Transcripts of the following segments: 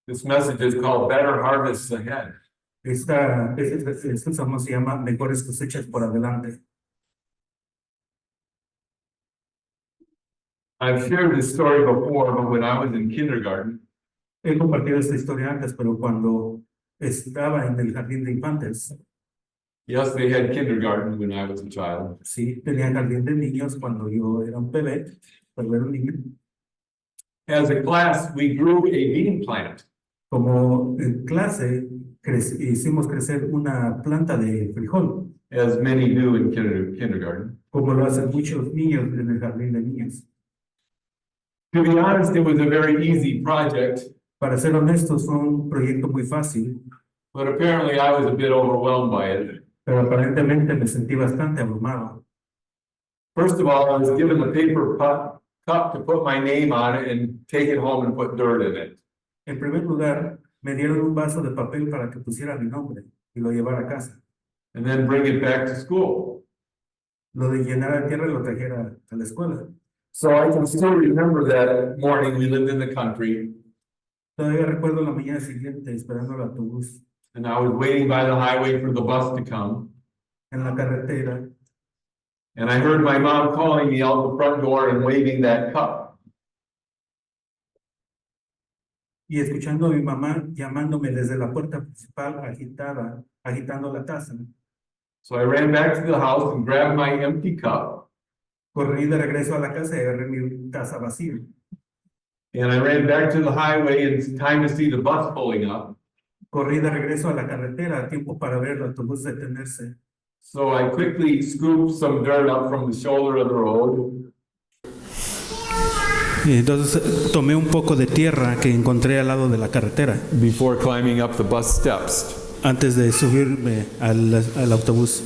This message is called Better Harvests Ahead. Este sermón se llama Mejores cosechas por adelante. I've shared this story before, but when I was in kindergarten, He compartido esta historia antes, pero cuando estaba en el jardín de infantes, yes, they had kindergarten when I was a child. sí, tenía jardín de niños cuando yo era un bebé, cuando era un niño. As a class, we grew a bean plant. Como en clase, hicimos crecer una planta de frijol, As many do in kindergarten. como lo hacen muchos niños en el jardín de niños. To be honest, it was a very easy project, Para ser honestos, fue un proyecto muy fácil, but apparently I was a bit overwhelmed by it. pero aparentemente me sentí bastante abrumado. First of all, I was given the paper cup to put my name on it and take it home and put dirt in it. En primer lugar, me dieron un vaso de papel para que pusiera mi nombre y lo llevara a casa. And then bring it back to school. Lo de llenar de tierra y lo trajera a la escuela. So I can still remember that morning we lived in the country Todavía recuerdo la mañana siguiente esperando el autobús and I was waiting by the highway for the bus to come. en la carretera And I heard my mom calling me out the front door and waving that cup. y escuchando a mi mamá llamándome desde la puerta principal agitando la taza. So I ran back to the house and grabbed my empty cup. Corrí de regreso a la casa y agarré mi taza vacía. And I ran back to the highway and it's time to see the bus pulling up. Corrí de regreso a la carretera a tiempo para ver el autobús detenerse. So I quickly scooped some dirt up from the shoulder of the road. Y entonces tomé un poco de tierra que encontré al lado de la carretera Before climbing up the bus steps. antes de subirme al autobús.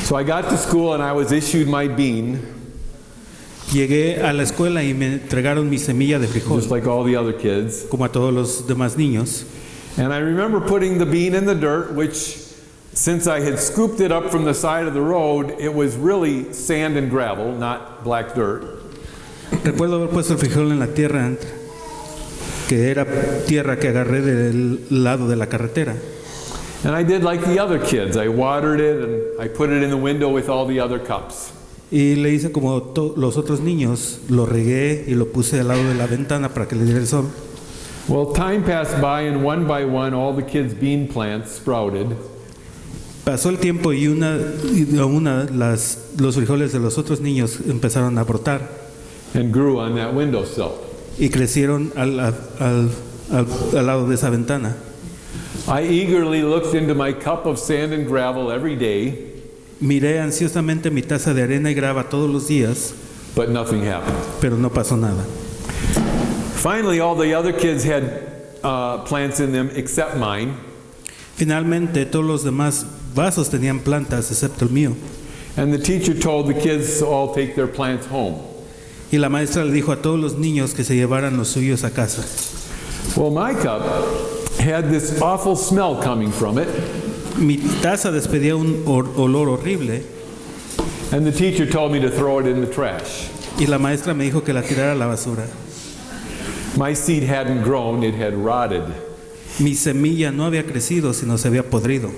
So I got to school and I was issued my bean, Llegué a la escuela y me entregaron mi semilla de frijol, just like all the other kids. como a todos los demás niños. And I remember putting the bean in the dirt, which, since I had scooped it up from the side of the road, it was really sand and gravel, not black dirt. Recuerdo haber puesto el frijol en la tierra, que era tierra que agarré del lado de la carretera. And I did like the other kids. I watered it and I put it in the window with all the other cups. Y le hice como los otros niños, lo regué y lo puse al lado de la ventana para que le diera el sol. Well, time passed by and one by one, all the kids' bean plants sprouted. Pasó el tiempo y los frijoles de los otros niños empezaron a brotar And grew on that windowsill. y crecieron al lado de esa ventana. I eagerly looked into my cup of sand and gravel every day, Miré ansiosamente mi taza de arena y grava todos los días, but nothing happened. pero no pasó nada. Finally, all the other kids had plants in them except mine. Finalmente, todos los demás vasos tenían plantas, excepto el mío. And the teacher told the kids to all take their plants home. Y la maestra le dijo a todos los niños que se llevaran los suyos a casa. Well, my cup had this awful smell coming from it, Mi taza despedía un olor horrible and the teacher told me to throw it in the trash. y la maestra me dijo que la tirara a la basura. My seed hadn't grown, it had rotted. Mi semilla no había crecido, sino se había podrido.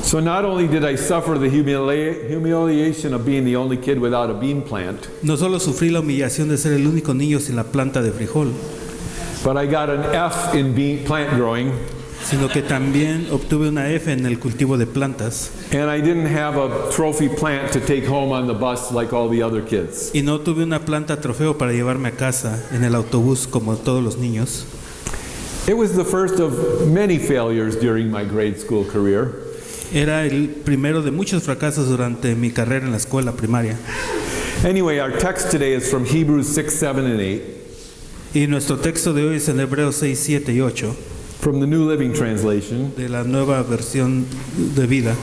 So not only did I suffer the humiliation of being the only kid without a bean plant, No solo sufrí la humillación de ser el único niño sin la planta de frijol, but I got an F in plant growing, sino que también obtuve una F en el cultivo de plantas and I didn't have a trophy plant to take home on the bus like all the other kids. y no tuve una planta trofeo para llevarme a casa en el autobús como todos los niños. It was the first of many failures during my grade school career. Era el primero de muchos fracasos durante mi carrera en la escuela primaria. Anyway, our text today is from Hebrews 6, 7, and 8, Y nuestro texto de hoy es en Hebreos 6, 7 y 8, from the New Living Translation. de la nueva versión de vida.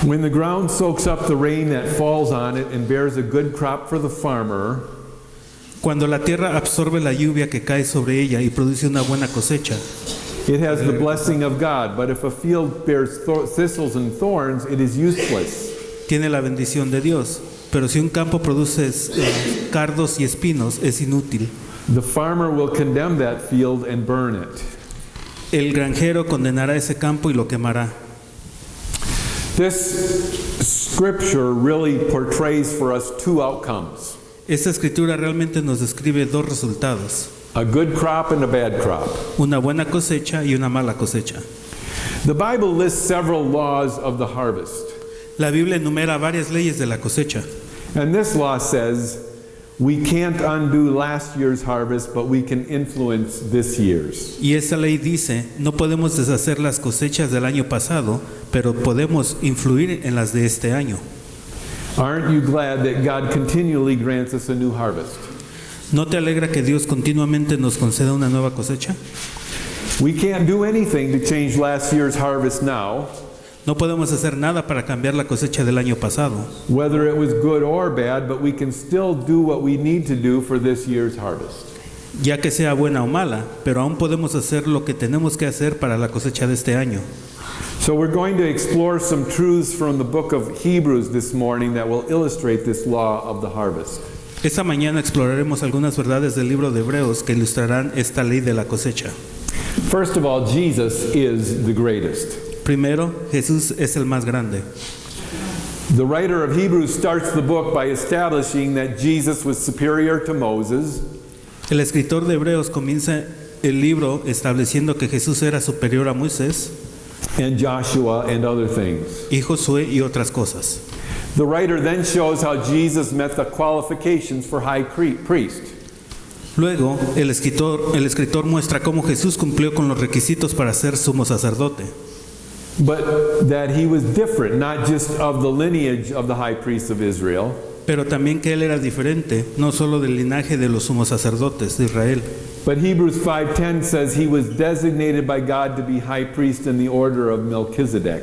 When the ground soaks up the rain that falls on it and bears a good crop for the farmer, Cuando la tierra absorbe la lluvia que cae sobre ella y produce una buena cosecha, it has the blessing of God. But if a field bears thistles and thorns, it is useless. tiene la bendición de Dios. Pero si un campo produce cardos y espinos, es inútil. The farmer will condemn that field and burn it. El granjero condenará ese campo y lo quemará. This scripture really portrays for us two outcomes, Esta escritura realmente nos describe dos resultados, a good crop and a bad crop. una buena cosecha y una mala cosecha. The Bible lists several laws of the harvest. La Biblia enumera varias leyes de la cosecha. And this law says we can't undo last year's harvest, but we can influence this year's. Y esta ley dice, no podemos deshacer las cosechas del año pasado, pero podemos influir en las de este año. Aren't you glad that God continually grants us a new harvest? ¿No te alegra que Dios continuamente nos conceda una nueva cosecha? We can't do anything to change last year's harvest now, No podemos hacer nada para cambiar la cosecha del año pasado, whether it was good or bad, but we can still do what we need to do for this year's harvest. ya que sea buena o mala, pero aún podemos hacer lo que tenemos que hacer para la cosecha de este año. So we're going to explore some truths from the book of Hebrews this morning that will illustrate this law of the harvest. Esta mañana exploraremos algunas verdades del libro de Hebreos que ilustrarán esta ley de la cosecha. First of all, Jesus is the greatest. Primero, Jesús es el más grande. The writer of Hebrews starts the book by establishing that Jesus was superior to Moses, El escritor de Hebreos comienza el libro estableciendo que Jesús era superior a Moisés and Joshua and other things. y Josué y otras cosas. The writer then shows how Jesus met the qualifications for high priest. Luego, el escritor muestra cómo Jesús cumplió con los requisitos para ser sumo sacerdote, But that he was different, not just of the lineage of the high priest of Israel, pero también que él era diferente, no solo del linaje de los sumos sacerdotes de Israel. but Hebrews 5:10 says he was designated by God to be high priest in the order of Melchizedek.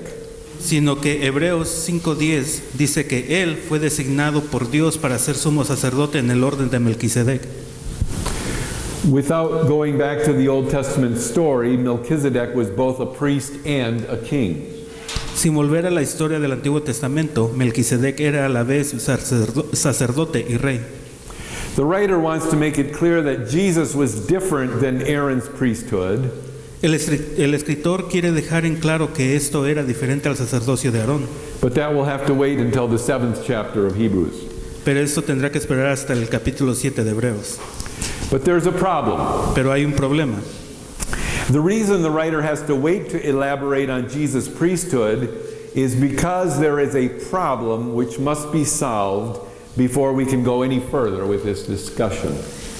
Sino que Hebreos 5:10 dice que él fue designado por Dios para ser sumo sacerdote en el orden de Melquisedec. Without going back to the Old Testament story, Melchizedek was both a priest and a king. Sin volver a la historia del Antiguo Testamento, Melquisedec era a la vez sacerdote y rey. The writer wants to make it clear that Jesus was different than Aaron's priesthood, El escritor quiere dejar en claro que esto era diferente al sacerdocio de Aarón, but that will have to wait until the 7th chapter of Hebrews. pero esto tendrá que esperar hasta el capítulo 7 de Hebreos. But there's a problem. Pero hay un problema. The reason the writer has to wait to elaborate on Jesus' priesthood is because there is a problem which must be solved before we can go any further with this discussion.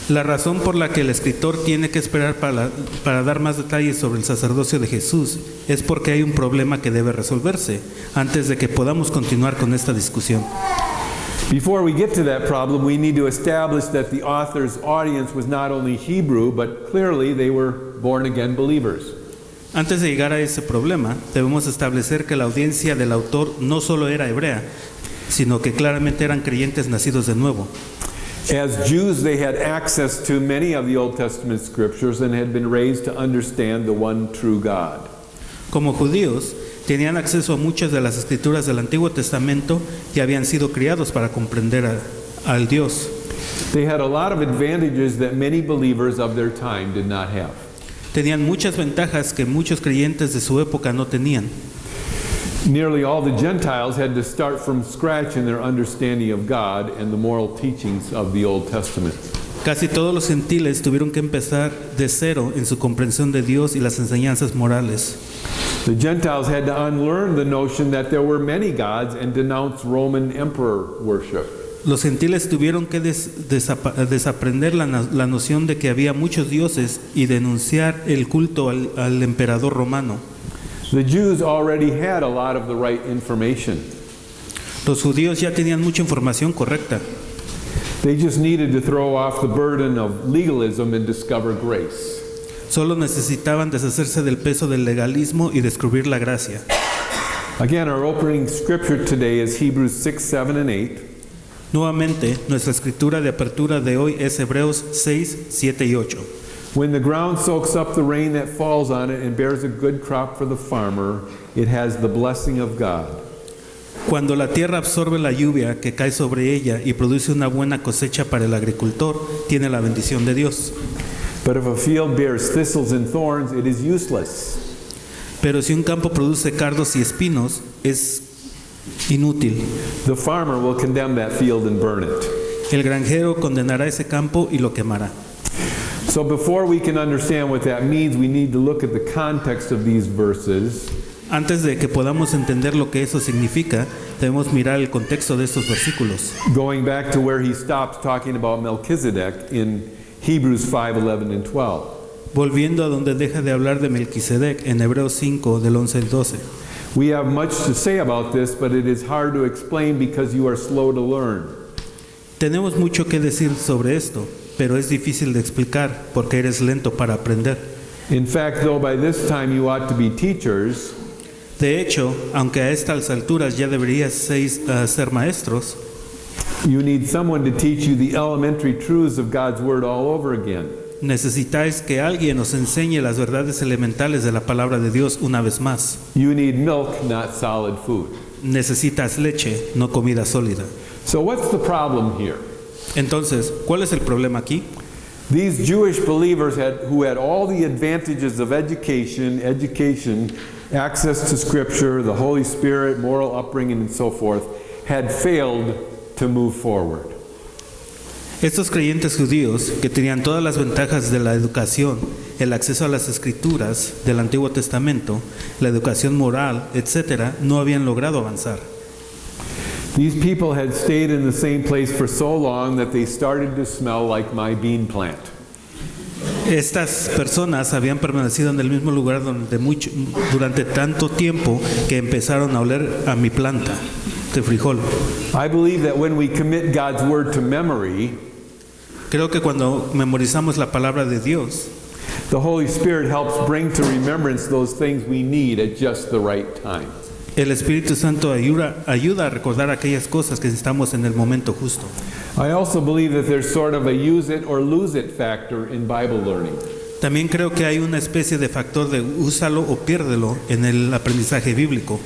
La razón por la que el escritor tiene que esperar para dar más detalles sobre el sacerdocio de Jesús es porque hay un problema que debe resolverse antes de que podamos continuar con esta discusión. Before we get to that problem, we need to establish that the author's audience was not only Hebrew, but clearly they were born-again believers. Antes de llegar a ese problema, debemos establecer que la audiencia del autor no solo era hebrea, sino que claramente eran creyentes nacidos de nuevo. As Jews, they had access to many of the Old Testament scriptures and had been raised to understand the one true God. Como judíos, tenían acceso a muchas de las escrituras del Antiguo Testamento y habían sido criados para comprender al Dios. They had a lot of advantages that many believers of their time did not have. Tenían muchas ventajas que muchos creyentes de su época no tenían. Nearly all the Gentiles had to start from scratch in their understanding of God and the moral teachings of the Old Testament. Casi todos los gentiles tuvieron que empezar de cero en su comprensión de Dios y las enseñanzas morales. The Gentiles had to unlearn the notion that there were many gods and denounce Roman emperor worship. Los gentiles tuvieron que desaprender la noción de que había muchos dioses y denunciar el culto al emperador romano. The Jews already had a lot of the right information. Los judíos ya tenían mucha información correcta. They just needed to throw off the burden of legalism and discover grace. Solo necesitaban deshacerse del peso del legalismo y descubrir la gracia. Again, our opening scripture today is Hebrews 6, 7, and 8. Nuevamente, nuestra escritura de apertura de hoy es Hebreos 6, 7 y 8. When the ground soaks up the rain that falls on it and bears a good crop for the farmer, it has the blessing of God. Cuando la tierra absorbe la lluvia que cae sobre ella y produce una buena cosecha para el agricultor, tiene la bendición de Dios. But if a field bears thistles and thorns, it is useless. Pero si un campo produce cardos y espinos, es inútil. The farmer will condemn that field and burn it. El granjero condenará ese campo y lo quemará. So before we can understand what that means, we need to look at the context of these verses. Antes de que podamos entender lo que eso significa, debemos mirar el contexto de estos versículos. Going back to where he stops talking about Melchizedek in Hebrews 5:11 and 12. Volviendo a donde deja de hablar de Melquisedec en Hebreos 5 del 11 al 12. We have much to say about this, but it is hard to explain because you are slow to learn. Tenemos mucho que decir sobre esto, pero es difícil de explicar porque eres lento para aprender. In fact, though by this time you ought to be teachers, De hecho, aunque a estas alturas ya deberías ser maestros, you need someone to teach you the elementary truths of God's Word all over again. necesitáis que alguien os enseñe las verdades elementales de la palabra de Dios una vez más. You need milk, not solid food. Necesitas leche, no comida sólida. So what's the problem here? Entonces, ¿cuál es el problema aquí? These Jewish believers who had all the advantages of education, access to Scripture, the Holy Spirit, moral upbringing, and so forth, had failed to move forward. Estos creyentes judíos, que tenían todas las ventajas de la educación, el acceso a las escrituras del Antiguo Testamento, la educación moral, etc., no habían logrado avanzar. These people had stayed in the same place for so long that they started to smell like my bean plant. Estas personas habían permanecido en el mismo lugar durante tanto tiempo que empezaron a oler a mi planta de frijol. I believe that when we commit God's Word to memory, Creo que cuando memorizamos la palabra de Dios, the Holy Spirit helps bring to remembrance those things we need at just the right time. el Espíritu Santo ayuda a recordar aquellas cosas que necesitamos en el momento justo. I also believe that there's sort of a use it or lose it factor in Bible learning. También creo que hay una especie de factor de úsalo o piérdelo en el aprendizaje bíblico.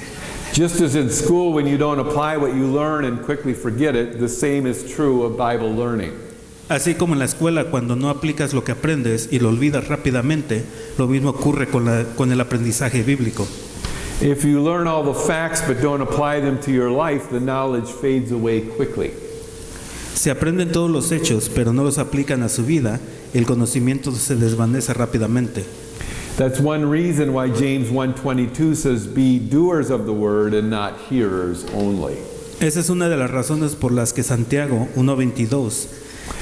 Just as in school, when you don't apply what you learn and quickly forget it, the same is true of Bible learning. Así como en la escuela, cuando no aplicas lo que aprendes y lo olvidas rápidamente, lo mismo ocurre con el aprendizaje bíblico. If you learn all the facts but don't apply them to your life, the knowledge fades away quickly. Si aprenden todos los hechos, pero no los aplican a su vida, el conocimiento se desvanece rápidamente. That's one reason why James 1:22 says, "Be doers of the word and not hearers only." Esa es una de las razones por las que Santiago 1:22,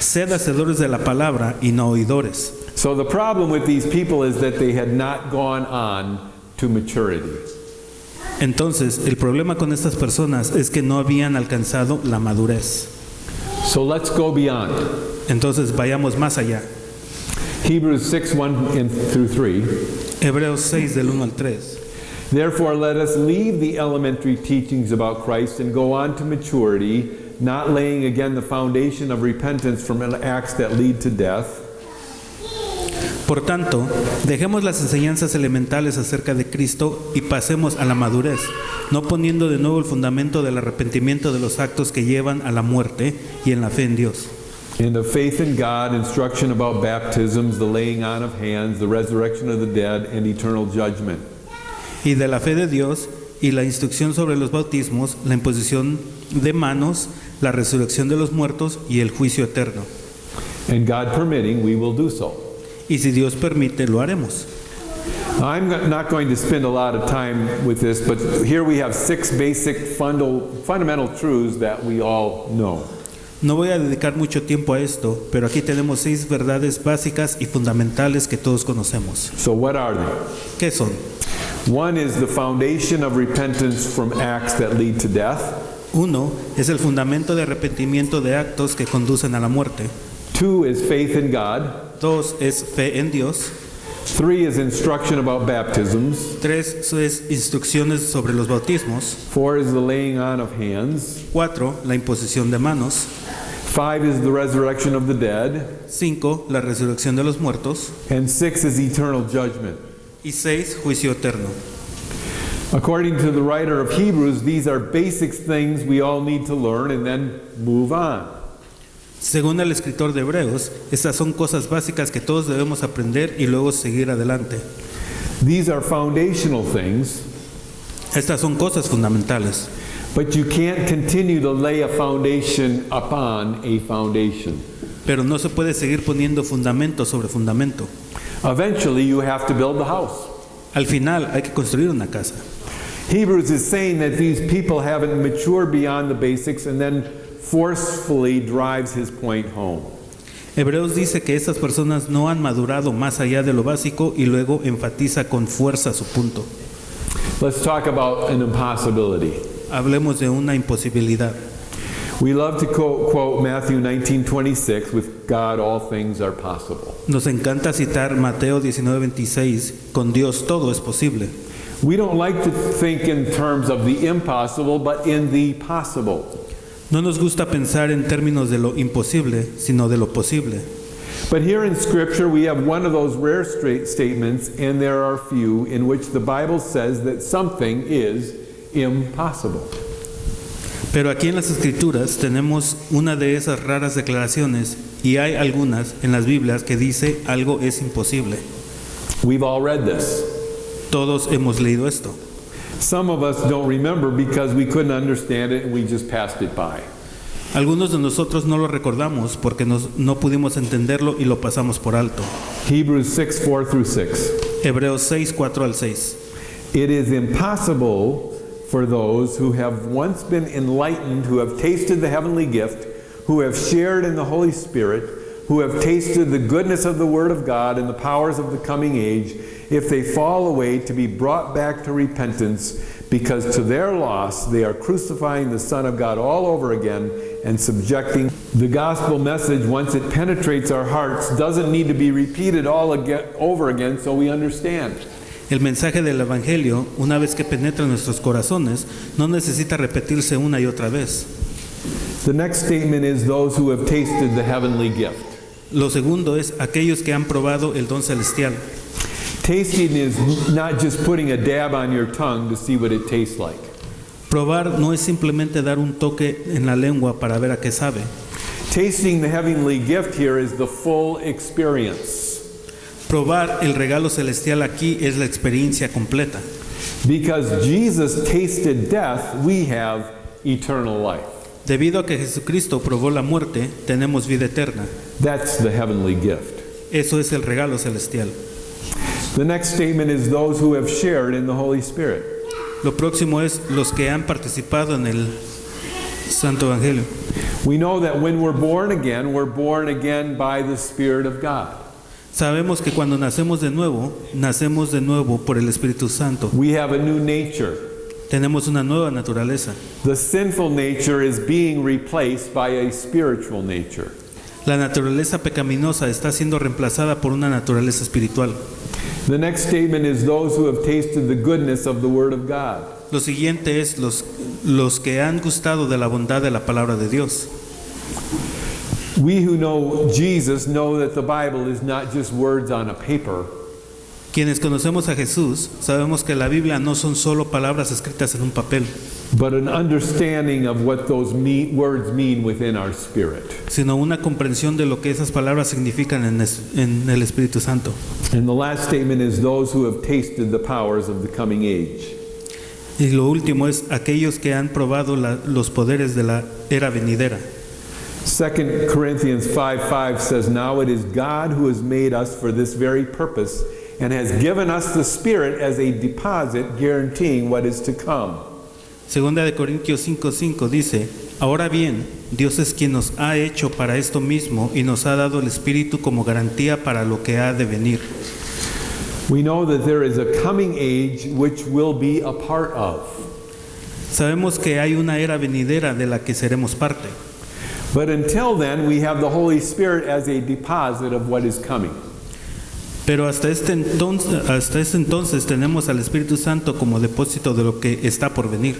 sed hacedores de la palabra y no oidores. So the problem with these people is that they had not gone on to maturity. Entonces, el problema con estas personas es que no habían alcanzado la madurez. So let's go beyond. Entonces, vayamos más allá. Hebrews 6:1-3. Hebreos 6 del 1 al 3. Therefore let us leave the elementary teachings about Christ and go on to maturity, not laying again the foundation of repentance from acts that lead to death. Por tanto, dejemos las enseñanzas elementales acerca de Cristo y pasemos a la madurez, no poniendo de nuevo el fundamento del arrepentimiento de los actos que llevan a la muerte y en la fe en Dios. And of faith in God, instruction about baptisms, the laying on of hands, the resurrection of the dead, and eternal judgment. Y de la fe de Dios y la instrucción sobre los bautismos, la imposición de manos, la resurrección de los muertos y el juicio eterno. And God permitting, we will do so. Y si Dios permite, lo haremos. I'm not going to spend a lot of time with this, but here we have 6 basic fundamental truths that we all know. No voy a dedicar mucho tiempo a esto, pero aquí tenemos 6 verdades básicas y fundamentales que todos conocemos. So what are they? ¿Qué son? One is the foundation of repentance from acts that lead to death. 1 es el fundamento de arrepentimiento de actos que conducen a la muerte. 2 is faith in God. 2 es fe en Dios. 3 is instruction about baptisms. 3 es instrucciones sobre los bautismos. 4 is the laying on of hands. 4, la imposición de manos. 5 is the resurrection of the dead. 5, la resurrección de los muertos. And 6 is eternal judgment. Y 6, juicio eterno. According to the writer of Hebrews, these are basic things we all need to learn and then move on. Según el escritor de Hebreos, estas son cosas básicas que todos debemos aprender y luego seguir adelante. These are foundational things, Estas son cosas fundamentales, but you can't continue to lay a foundation upon a foundation. pero no se puede seguir poniendo fundamento sobre fundamento. Eventually, you have to build the house. Al final hay que construir una casa. Hebrews is saying that these people haven't matured beyond the basics and then forcefully drives his point home. Hebreos dice que estas personas no han madurado más allá de lo básico y luego enfatiza con fuerza su punto. Let's talk about an impossibility. Hablemos de una imposibilidad. We love to quote Matthew 19:26, with God all things are possible. Nos encanta citar Mateo 19:26, con Dios todo es posible. We don't like to think in terms of the impossible, but in the possible. No nos gusta pensar en términos de lo imposible, sino de lo posible. But here in Scripture, we have one of those rare statements, and there are few, in which the Bible says that something is impossible. Pero aquí en las Escrituras tenemos una de esas raras declaraciones, y hay algunas en las Biblias que dice algo es imposible. We've all read this. Todos hemos leído esto. Some of us don't remember because we couldn't understand it and we just passed it by. Algunos de nosotros no lo recordamos porque no pudimos entenderlo y lo pasamos por alto. Hebrews 6:4-6. Hebreos 6, 4 al 6. It is impossible for those who have once been enlightened, who have tasted the heavenly gift, who have shared in the Holy Spirit, who have tasted the goodness of the Word of God and the powers of the coming age, if they fall away, to be brought back to repentance, because to their loss they are crucifying the Son of God all over again and subjecting the gospel message, once it penetrates our hearts, doesn't need to be repeated over again so we understand. El mensaje del Evangelio, una vez que penetra en nuestros corazones, no necesita repetirse una y otra vez. The next statement is those who have tasted the heavenly gift. Lo segundo es aquellos que han probado el don celestial. Tasting is not just putting a dab on your tongue to see what it tastes like. Probar no es simplemente dar un toque en la lengua para ver a qué sabe. Tasting the heavenly gift here is the full experience. Probar el regalo celestial aquí es la experiencia completa. Because Jesus tasted death, we have eternal life. Debido a que Jesucristo probó la muerte, tenemos vida eterna. That's the heavenly gift. Eso es el regalo celestial. The next statement is those who have shared in the Holy Spirit. Lo próximo es los que han participado en el Santo Evangelio. We know that when we're born again by the Spirit of God. Sabemos que cuando nacemos de nuevo por el Espíritu Santo. We have a new nature. Tenemos una nueva naturaleza. The sinful nature is being replaced by a spiritual nature. La naturaleza pecaminosa está siendo reemplazada por una naturaleza espiritual. The next statement is those who have tasted the goodness of the Word of God. Lo siguiente es los que han gustado de la bondad de la palabra de Dios. We who know Jesus know that the Bible is not just words on a paper. Quienes conocemos a Jesús, sabemos que la Biblia no son solo palabras escritas en un papel, but an understanding of what those words mean within our spirit. Sino una comprensión de lo que esas palabras significan en el Espíritu Santo. And the last statement is those who have tasted the powers of the coming age. Y lo último es aquellos que han probado los poderes de la era venidera. 2 Corinthians 5:5 says, "Now it is God who has made us for this very purpose and has given us the Spirit as a deposit guaranteeing what is to come." Segunda de Corintios 5:5 dice, ahora bien, Dios es quien nos ha hecho para esto mismo y nos ha dado el Espíritu como garantía para lo que ha de venir. We know that there is a coming age which we'll be a part of. Sabemos que hay una era venidera de la que seremos parte. But until then, we have the Holy Spirit as a deposit of what is coming. Pero hasta este entonces tenemos al Espíritu Santo como depósito de lo que está por venir.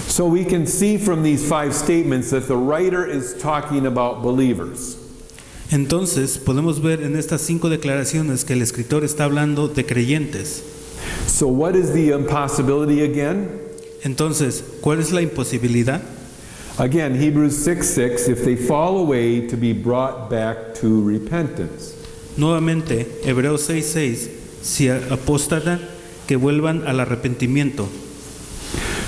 So we can see from these 5 statements that the writer is talking about believers. Entonces podemos ver en estas 5 declaraciones que el escritor está hablando de creyentes. So what is the impossibility again? Entonces, ¿cuál es la imposibilidad? Again, Hebrews 6:6, if they fall away, to be brought back to repentance. Nuevamente, Hebreos 6:6, si apóstatan, que vuelvan al arrepentimiento.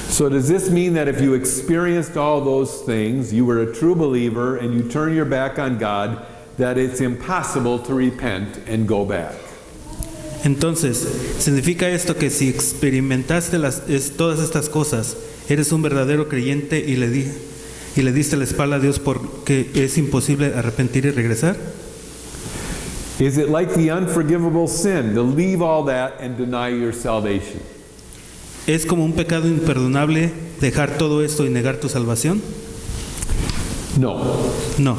So does this mean that if you experienced all those things, you were a true believer, and you turn your back on God, that it's impossible to repent and go back? Entonces, ¿significa esto que si experimentaste todas estas cosas, eres un verdadero creyente y le diste la espalda a Dios porque es imposible arrepentir y regresar? Is it like the unforgivable sin to leave all that and deny your salvation? ¿Es como un pecado imperdonable dejar todo esto y negar tu salvación? No. No.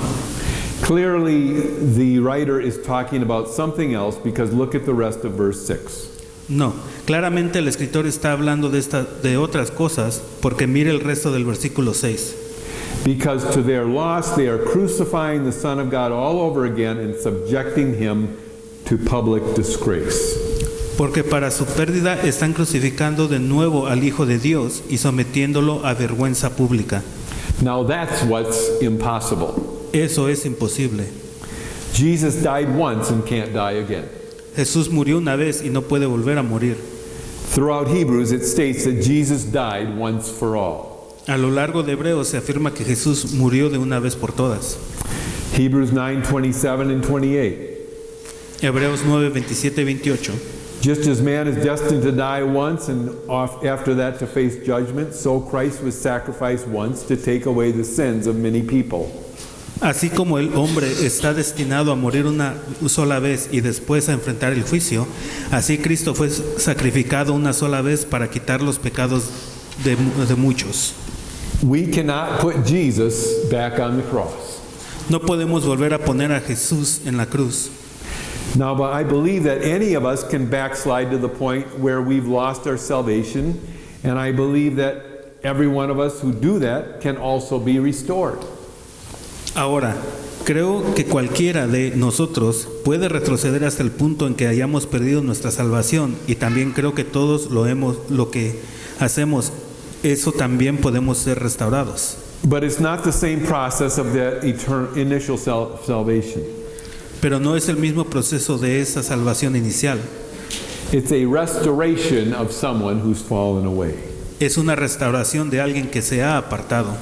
Clearly, the writer is talking about something else because look at the rest of verse 6. No. Claramente el escritor está hablando de otras cosas porque mire el resto del versículo 6. Because to their loss they are crucifying the Son of God all over again and subjecting him to public disgrace. Porque para su pérdida están crucificando de nuevo al Hijo de Dios y sometiéndolo a vergüenza pública. Now that's what's impossible. Eso es imposible. Jesus died once and can't die again. Jesús murió una vez y no puede volver a morir. Throughout Hebrews it states that Jesus died once for all. A lo largo de Hebreos se afirma que Jesús murió de una vez por todas. Hebrews 9:27 and 28. Hebreos 9, 27 y 28. Just as man is destined to die once and after that to face judgment, so Christ was sacrificed once to take away the sins of many people. Así como el hombre está destinado a morir una sola vez y después a enfrentar el juicio, así Cristo fue sacrificado una sola vez para quitar los pecados de muchos. We cannot put Jesus back on the cross. No podemos volver a poner a Jesús en la cruz. Now, but I believe that any of us can backslide to the point where we've lost our salvation, and I believe that every one of us who do that can also be restored. Ahora, creo que cualquiera de nosotros puede retroceder hasta el punto en que hayamos perdido nuestra salvación, y también creo que todos lo que hacemos, eso también podemos ser restaurados. But it's not the same process of the initial salvation. Pero no es el mismo proceso de esa salvación inicial. It's a restoration of someone who's fallen away. Es una restauración de alguien que se ha apartado.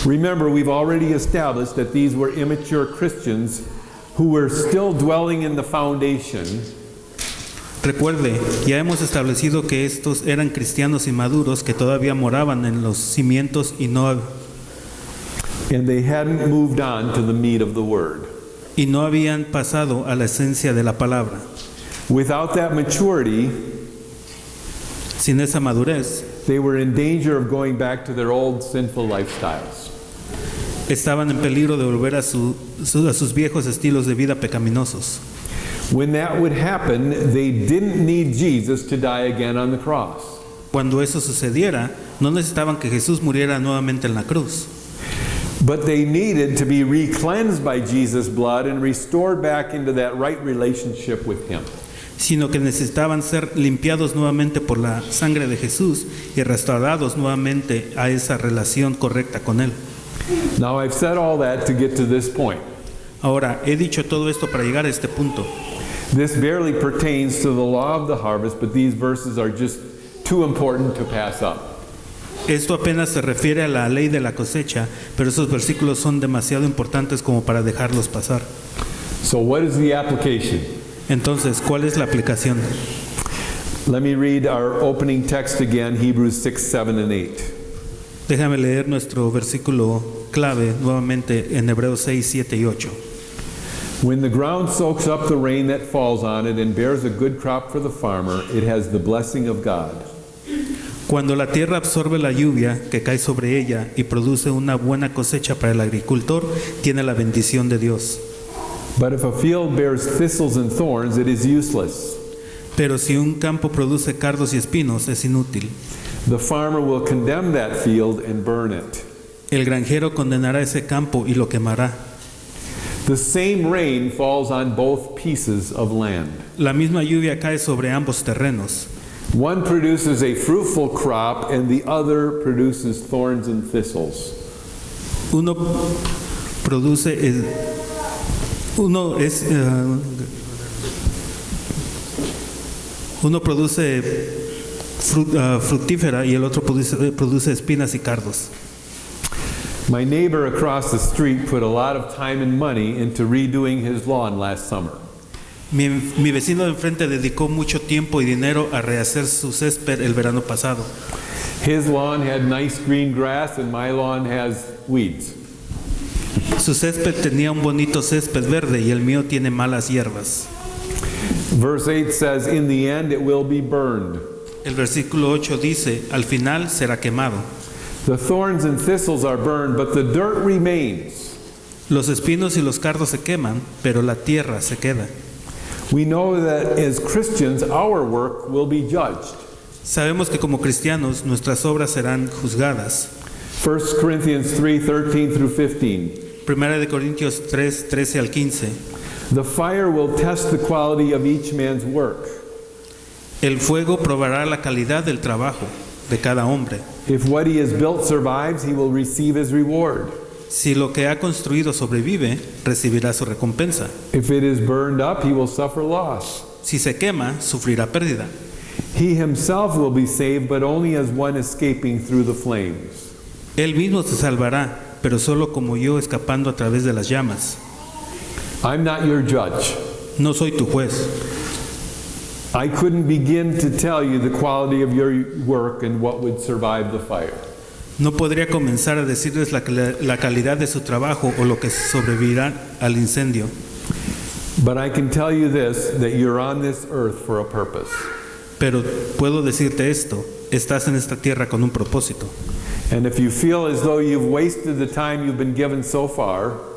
Remember, we've already established that these were immature Christians who were still dwelling in the foundation. Recuerde, ya hemos establecido que estos eran cristianos inmaduros que todavía moraban en los cimientos y no hadn't moved on to the meat of the word. Y no habían pasado a la esencia de la palabra. Without that maturity, sin esa madurez, they were in danger of going back to their old sinful lifestyles. Estaban en peligro de volver a sus viejos estilos de vida pecaminosos. When that would happen, they didn't need Jesus to die again on the cross. Cuando eso sucediera, no necesitaban que Jesús muriera nuevamente en la cruz. But they needed to be re-cleansed by Jesus' blood and restored back into that right relationship with Him. Sino que necesitaban ser limpiados nuevamente por la sangre de Jesús y restaurados nuevamente a esa relación correcta con Él. Now I've said all that to get to this point. Ahora, he dicho todo esto para llegar a este punto. This barely pertains to the law of the harvest, but these verses are just too important to pass up. Esto apenas se refiere a la ley de la cosecha, pero esos versículos son demasiado importantes como para dejarlos pasar. So what is the application? Entonces, ¿cuál es la aplicación? Let me read our opening text again, Hebrews 6, 7, and 8. Déjame leer nuestro versículo clave nuevamente en Hebreos 6, 7 y 8. When the ground soaks up the rain that falls on it and bears a good crop for the farmer, it has the blessing of God. Cuando la tierra absorbe la lluvia que cae sobre ella y produce una buena cosecha para el agricultor, tiene la bendición de Dios. But if a field bears thistles and thorns, it is useless. Pero si un campo produce cardos y espinos, es inútil. The farmer will condemn that field and burn it. El granjero condenará ese campo y lo quemará. The same rain falls on both pieces of land. La misma lluvia cae sobre ambos terrenos. One produces a fruitful crop and the other produces thorns and thistles. Uno produce fructífera y el otro produce espinas y cardos. My neighbor across the street put a lot of time and money into redoing his lawn last summer. Mi vecino de enfrente dedicó mucho tiempo y dinero a rehacer su césped el verano pasado. His lawn had nice green grass and my lawn has weeds. Su césped tenía un bonito césped verde y el mío tiene malas hierbas. Verse 8 says, in the end it will be burned. El versículo 8 dice, al final será quemado. The thorns and thistles are burned, but the dirt remains. Los espinos y los cardos se queman, pero la tierra se queda. We know that as Christians, our work will be judged. Sabemos que como cristianos nuestras obras serán juzgadas. 1 Corinthians 3:13 through 15. Primera de Corintios 3, 13 al 15. The fire will test the quality of each man's work. El fuego probará la calidad del trabajo de cada hombre. If what he has built survives, he will receive his reward. Si lo que ha construido sobrevive, recibirá su recompensa. If it is burned up, he will suffer loss. Si se quema, sufrirá pérdida. He himself will be saved, but only as one escaping through the flames. Él mismo se salvará, pero solo como yo escapando a través de las llamas. I'm not your judge. No soy tu juez. I couldn't begin to tell you the quality of your work and what would survive the fire. No podría comenzar a decirles la calidad de su trabajo o lo que sobrevivirá al incendio. But I can tell you this, that you're on this earth for a purpose. Pero puedo decirte esto, estás en esta tierra con un propósito. And if you feel as though you've wasted the time you've been given so far,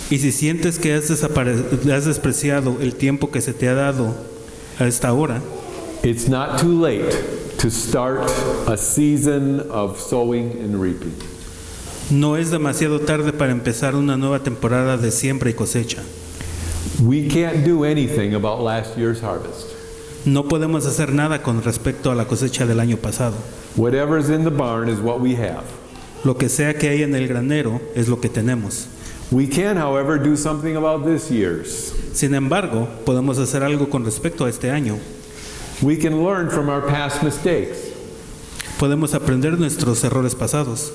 Y si sientes que has despreciado el tiempo que se te ha dado a esta hora, it's not too late to start a season of sowing and reaping. no es demasiado tarde para empezar una nueva temporada de siembra y cosecha. We can't do anything about last year's harvest. No podemos hacer nada con respecto a la cosecha del año pasado. Whatever's in the barn is what we have. Lo que sea que hay en el granero es lo que tenemos. We can, however, do something about this year's. Sin embargo, podemos hacer algo con respecto a este año. We can learn from our past mistakes. Podemos aprender nuestros errores pasados.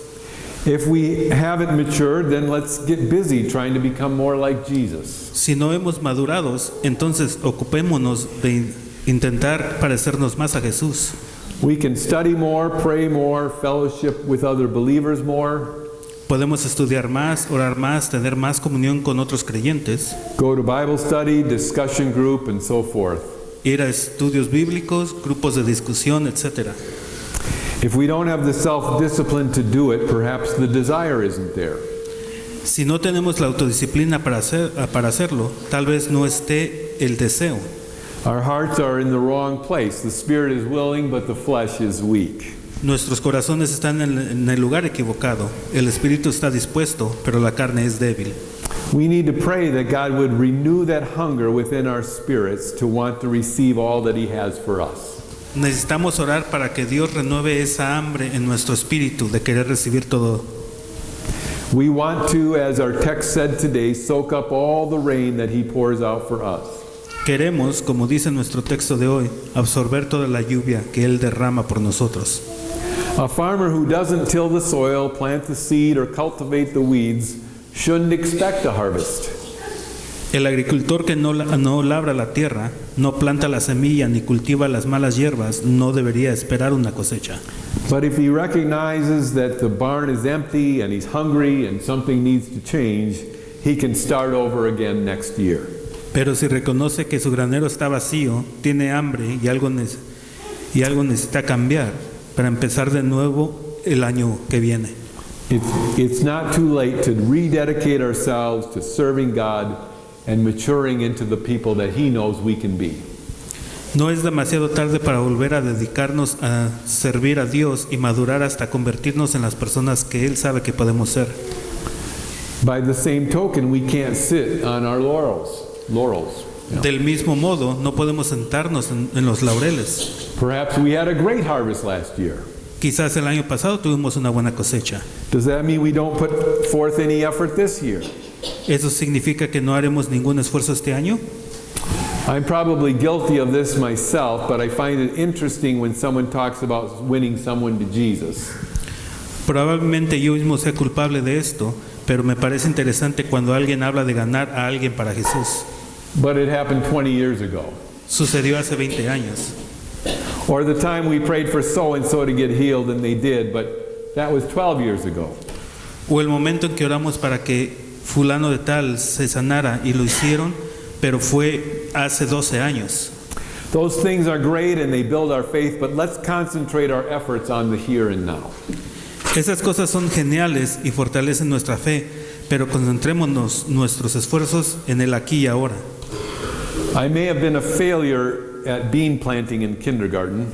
If we haven't matured, then let's get busy trying to become more like Jesus. Si no hemos madurados, entonces ocupémonos de intentar parecernos más a Jesús. We can study more, pray more, fellowship with other believers more, Podemos estudiar más, orar más, tener más comunión con otros creyentes, go to Bible study, discussion group, and so forth. ir a estudios bíblicos, grupos de discusión, etc. If we don't have the self-discipline to do it, perhaps the desire isn't there. Si no tenemos la autodisciplina para hacerlo, tal vez no esté el deseo. Our hearts are in the wrong place. The spirit is willing, but the flesh is weak. Nuestros corazones están en el lugar equivocado. El espíritu está dispuesto, pero la carne es débil. We need to pray that God would renew that hunger within our spirits to want to receive all that He has for us. Necesitamos orar para que Dios renueve esa hambre en nuestro espíritu de querer recibir todo. We want to, as our text said today, soak up all the rain that He pours out for us. Queremos, como dice nuestro texto de hoy, absorber toda la lluvia que Él derrama por nosotros. A farmer who doesn't till the soil, plant the seed, or cultivate the weeds shouldn't expect a harvest. El agricultor que no labra la tierra, no planta la semilla ni cultiva las malas hierbas, no debería esperar una cosecha. But if he recognizes that the barn is empty and he's hungry and something needs to change, he can start over again next year. Pero si reconoce que su granero está vacío, tiene hambre y algo necesita cambiar para empezar de nuevo el año que viene. It's not too late to rededicate ourselves to serving God and maturing into the people that He knows we can be. No es demasiado tarde para volver a dedicarnos a servir a Dios y madurar hasta convertirnos en las personas que Él sabe que podemos ser. By the same token, we can't sit on our laurels. Del mismo modo, no podemos sentarnos en los laureles. Perhaps we had a great harvest last year. Quizás el año pasado tuvimos una buena cosecha. Does that mean we don't put forth any effort this year? ¿Eso significa que no haremos ningún esfuerzo este año? I'm probably guilty of this myself, but I find it interesting when someone talks about winning someone to Jesus. Probablemente yo mismo sea culpable de esto, pero me parece interesante cuando alguien habla de ganar a alguien para Jesús. But it happened 20 years ago. Sucedió hace 20 años. Or the time we prayed for so-and-so to get healed and they did, but that was 12 years ago. O el momento en que oramos para que fulano de tal se sanara y lo hicieron, pero fue hace 12 años. Those things are great and they build our faith, but let's concentrate our efforts on the here and now. Esas cosas son geniales y fortalecen nuestra fe, pero concentrémonos nuestros esfuerzos en el aquí y ahora. I may have been a failure at bean planting in kindergarten,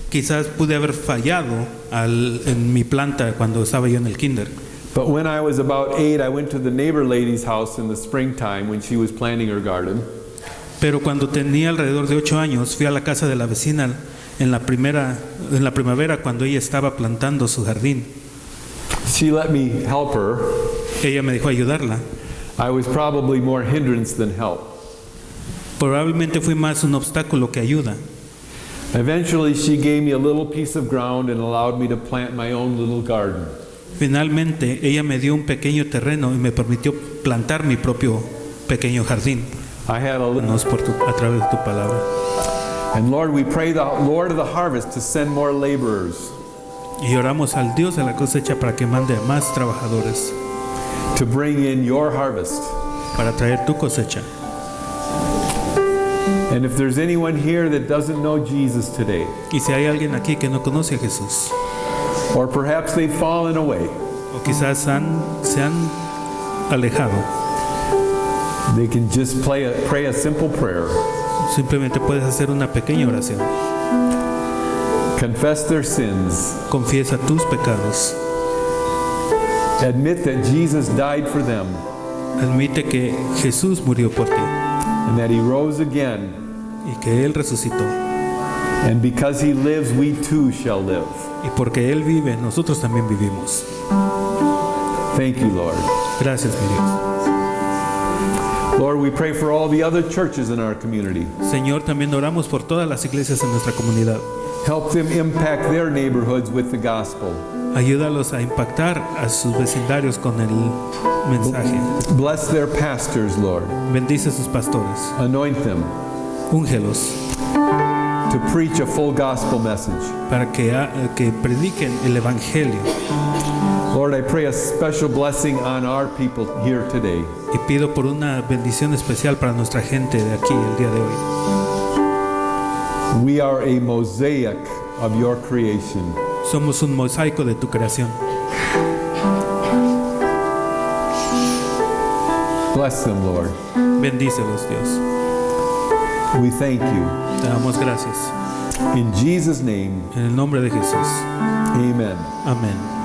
Quizás pude haber fallado en mi planta cuando estaba yo en el kinder. but when I was about 8, I went to the neighbor lady's house in the springtime when she was planting her garden. Pero cuando tenía alrededor de 8 años, fui a la casa de la vecina en la primavera cuando ella estaba plantando su jardín. She let me help her. Ella me dejó ayudarla. I was probably more hindrance than help. Probablemente fui más un obstáculo que ayuda. Eventually, she gave me a little piece of ground and allowed me to plant my own little garden. Finalmente, ella me dio un pequeño terreno y me permitió plantar mi propio pequeño jardín. I had a little, A través de tu palabra. and Lord, we pray the Lord of the harvest to send more laborers Y oramos al Dios de la cosecha para que mande a más trabajadores to bring in your harvest. para traer tu cosecha. And if there's anyone here that doesn't know Jesus today, Y si hay alguien aquí que no conoce a Jesús, or perhaps they've fallen away, o quizás se han alejado, they can just pray a simple prayer. simplemente puedes hacer una pequeña oración. Confess their sins. Confiesa tus pecados. Admit that Jesus died for them Admite que Jesús murió por ti and that he rose again. y que Él resucitó. And because he lives, we too shall live. Y porque Él vive, nosotros también vivimos. Thank you, Lord. Gracias, mi Dios. Lord, we pray for all the other churches in our community. Señor, también oramos por todas las iglesias en nuestra comunidad. Help them impact their neighborhoods with the gospel. Ayúdalos a impactar a sus vecindarios con el mensaje. Bless their pastors, Lord. Bendice a sus pastores. Anoint them Úngelos to preach a full gospel message. para que prediquen el evangelio. Lord, I pray a special blessing on our people here today. Y pido por una bendición especial para nuestra gente de aquí el día de hoy. We are a mosaic of your creation. Somos un mosaico de tu creación. Bless them, Lord. Bendícelos, Dios. We thank you. Te damos gracias. In Jesus' name, En el nombre de Jesús. amen. Amén.